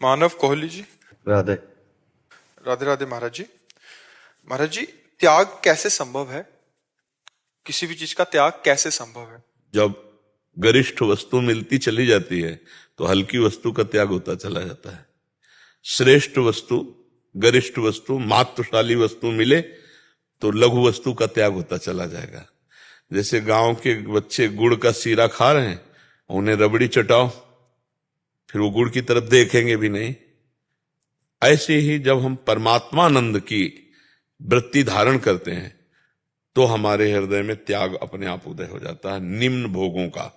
मानव कोहली जी। राधे। राधे राधे महाराज जी। महाराज जी, त्याग कैसे संभव है? किसी भी चीज का त्याग कैसे संभव है? जब गरिष्ठ वस्तु मिलती चली जाती है तो हल्की वस्तु का त्याग होता चला जाता है। श्रेष्ठ वस्तु, गरिष्ठ वस्तु, मात्रशाली वस्तु मिले तो लघु वस्तु का त्याग होता चला जाएगा। जैसे गांव के बच्चे गुड़ का सीरा खा रहे हैं, उन्हें रबड़ी चटाओ, फिर वो गुड़ की तरफ देखेंगे भी नहीं। ऐसे ही जब हम परमात्मानंद की वृत्ति धारण करते हैं तो हमारे हृदय में त्याग अपने आप उदय हो जाता है। निम्न भोगों का,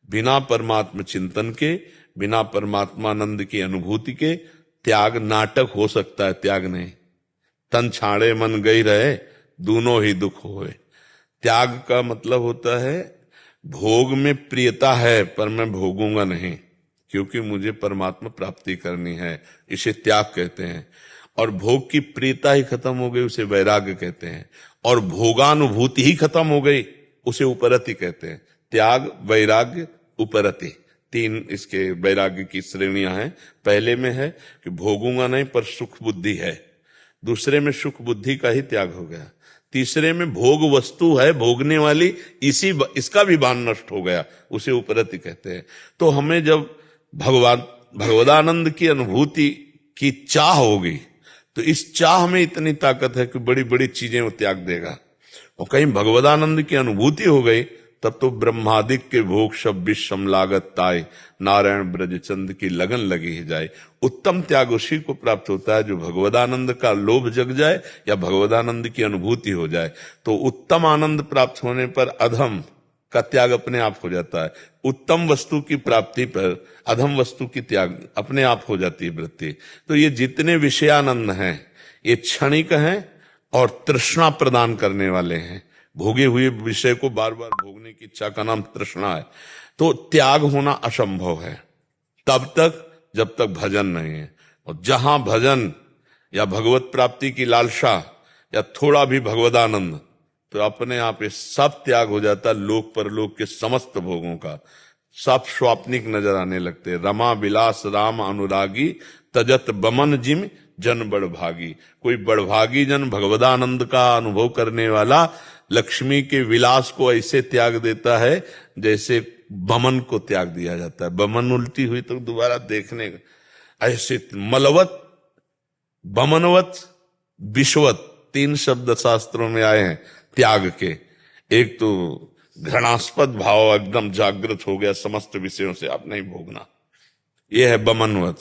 बिना परमात्मा चिंतन के, बिना परमात्मानंद की अनुभूति के त्याग नाटक हो सकता है, त्याग नहीं। तन छाड़े मन गई रहे, दोनों ही दुख होए। त्याग का मतलब होता है भोग में प्रियता है पर मैं भोगूंगा नहीं, क्योंकि मुझे परमात्मा प्राप्ति करनी है, इसे त्याग कहते हैं। और भोग की प्रियता ही खत्म हो गई, उसे वैराग्य कहते हैं। और भोगानुभूति ही खत्म हो गई, उसे उपरति कहते हैं। त्याग, वैराग्य, उपरति, तीन इसके वैराग्य की श्रेणियां हैं। पहले में है कि भोगूंगा नहीं पर सुख बुद्धि है, दूसरे में सुख बुद्धि का ही त्याग हो गया, तीसरे में भोग वस्तु है भोगने वाली, इसका भी भान नष्ट हो गया, उसे उपरति कहते हैं। तो हमें जब भगवदानंद की अनुभूति की चाह होगी तो इस चाह में इतनी ताकत है कि बड़ी बड़ी चीजें वो त्याग देगा। और कहीं भगवदानंद की अनुभूति हो गई तब तो ब्रह्मादिक के भोग सब विषम लागत ताय, नारायण ब्रजचंद की लगन लगी ही जाए। उत्तम त्याग उसी को प्राप्त होता है जो भगवदानंद का लोभ जग जाए या भगवदानंद की अनुभूति हो जाए। तो उत्तम आनंद प्राप्त होने पर अधम का त्याग अपने आप हो जाता है। उत्तम वस्तु की प्राप्ति पर अधम वस्तु की त्याग अपने आप हो जाती है वृत्ति। तो ये जितने विषयानंद हैं ये क्षणिक हैं और तृष्णा प्रदान करने वाले हैं। भोगे हुए विषय को बार बार भोगने की इच्छा का नाम तृष्णा है। तो त्याग होना असंभव है तब तक जब तक भजन नहीं है। और जहां भजन या भगवत प्राप्ति की लालसा या थोड़ा भी भगवदानंद, तो अपने आप ये सब त्याग हो जाता। लोक परलोक के समस्त भोगों का सब स्वाप्निक नजर आने लगते। रमा विलास राम अनुरागी, तजत बमन जिम जन बड़भागी। कोई बड़भागी जन भगवदानंद का अनुभव करने वाला लक्ष्मी के विलास को ऐसे त्याग देता है जैसे बमन को त्याग दिया जाता है। बमन उल्टी हुई तो दोबारा देखने, ऐसे मलवत, बमनवत, विश्वत, तीन शब्द शास्त्रों में आए हैं त्याग के। एक तो घृणास्पद भाव एकदम जागृत हो गया, समस्त विषयों से आप नहीं भोगना, यह है बमनवत।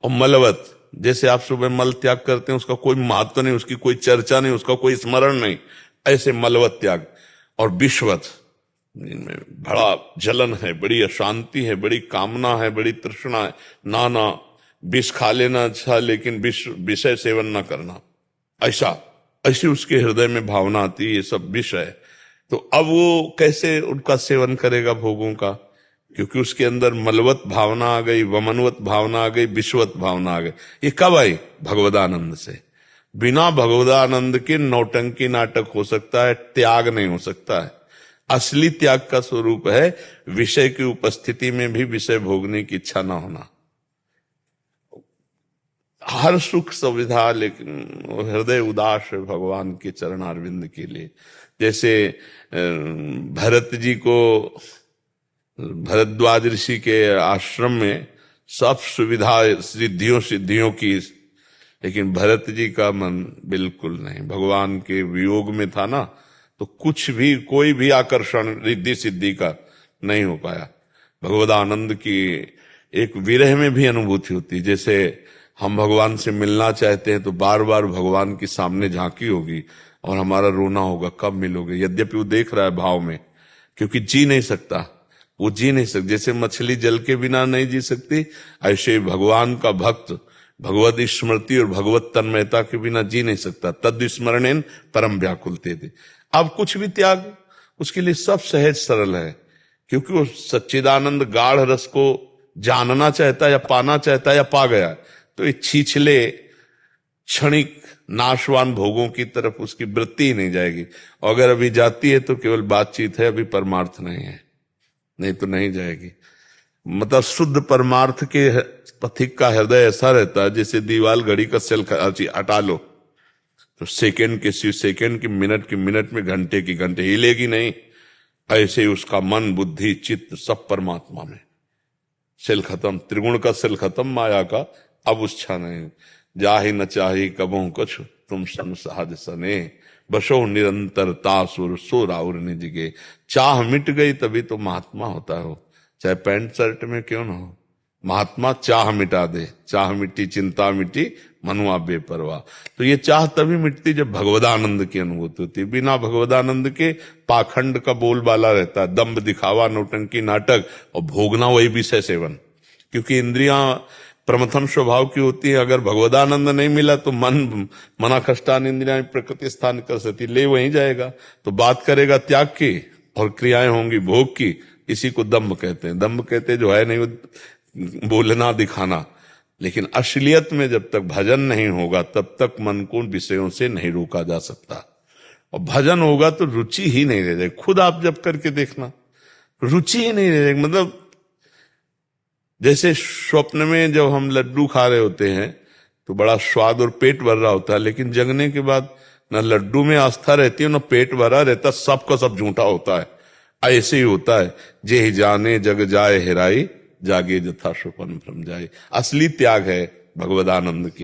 और मलवत, जैसे आप सुबह मल त्याग करते हैं, उसका कोई महत्व नहीं, उसकी कोई चर्चा नहीं, उसका कोई स्मरण नहीं, ऐसे मलवत त्याग। और विश्वत, इनमें बड़ा जलन है, बड़ी अशांति है, बड़ी कामना है, बड़ी तृष्णा है। ना विष खा लेना अच्छा, लेकिन विषय सेवन ना करना, ऐसी उसके हृदय में भावना आती है, ये सब विष है। तो अब वो कैसे उनका सेवन करेगा भोगों का, क्योंकि उसके अंदर मलवत भावना आ गई, वमनवत भावना आ गई, विश्वत भावना आ गई। ये कब आई? भगवदानंद से। बिना भगवदानंद के नौटंकी नाटक हो सकता है, त्याग नहीं हो सकता है। असली त्याग का स्वरूप है विषय की उपस्थिति में भी विषय भोगने की इच्छा ना होना। हर सुख सुविधा, लेकिन हृदय उदास है भगवान के चरणारविंद के लिए। जैसे भरत जी को भरद्वाज ऋषि के आश्रम में सब सुविधा सिद्धियों की, लेकिन भरत जी का मन बिल्कुल नहीं, भगवान के वियोग में था ना, तो कुछ भी, कोई भी आकर्षण रिद्धि सिद्धि का नहीं हो पाया। भगवदानंद की एक विरह में भी अनुभूति होती। जैसे हम भगवान से मिलना चाहते हैं तो बार बार भगवान के सामने झांकी होगी और हमारा रोना होगा, कब मिलोगे। यद्यपि वो देख रहा है भाव में, क्योंकि जी नहीं सकता, वो जी नहीं सकता। जैसे मछली जल के बिना नहीं जी सकती, ऐसे भगवान का भक्त भगवत स्मृति और भगवत तन्मयता के बिना जी नहीं सकता। तद स्मरणेन परम व्याकुलते थे। अब कुछ भी त्याग उसके लिए सब सहज सरल है, क्योंकि वो सच्चिदानंद गाढ़ रस को जानना चाहता है या पाना चाहता है या पा गया। तो ये छीछले क्षणिक नाशवान भोगों की तरफ उसकी वृत्ति ही नहीं जाएगी। और अगर अभी जाती है तो केवल बातचीत है, अभी परमार्थ नहीं है, नहीं तो नहीं जाएगी। मतलब शुद्ध परमार्थ के पथिक का हृदय ऐसा रहता है जैसे दीवाल घड़ी का सेल हटा लो तो सेकंड की मिनट में घंटे की घंटे हिलेगी नहीं। ऐसे ही उसका मन बुद्धि चित्त सब परमात्मा में। सेल खत्म, त्रिगुण का सेल खत्म, माया का अब उच्छा नहीं। जाहि न चाही कबहू कछु तुम सन सहज सने, बसो निरंतरता सुर सो राउर निज गे। चाह मिट गई तभी तो महात्मा होता हो, चाहे पैंट शर्ट में क्यों ना हो। महात्मा चाह मिटा दे, चाह मिट्टी चिंता मिट्टी मनुआ बेपरवाह। तो ये चाह तभी मिटती जब भगवदानंद की अनुभूति होती है। बिना भगवदानंद के पाखंड का बोलबाला रहता है, दंभ दिखावा नौटंकी नाटक और भोगना वही विषय सेवन। क्योंकि इंद्रियां प्रमथन स्वभाव की होती है। अगर भगवदानंद नहीं मिला तो मना खष्टान इंद्रियां प्रकृति स्थान कर सकती, ले वहीं जाएगा। तो बात करेगा त्याग की और क्रियाएं होंगी भोग की। इसी को दंभ कहते हैं। दंभ कहते हैं जो है नहीं वो बोलना दिखाना। लेकिन असलियत में जब तक भजन नहीं होगा तब तक मन को विषयों से नहीं रोका जा सकता। और भजन होगा तो रुचि ही नहीं रह जाएगी। खुद आप जब करके देखना, रुचि ही नहीं रह जाएगी। मतलब जैसे स्वप्न में जब हम लड्डू खा रहे होते हैं तो बड़ा स्वाद और पेट भर रहा होता है, लेकिन जगने के बाद न लड्डू में आस्था रहती है न पेट भरा रहता, सबका सब झूठा होता है। ऐसे ही होता है। जे ही जाने जग जाए हेराई, जागे जथा स्वपन भ्रम जाए। असली त्याग है भगवदानंद की।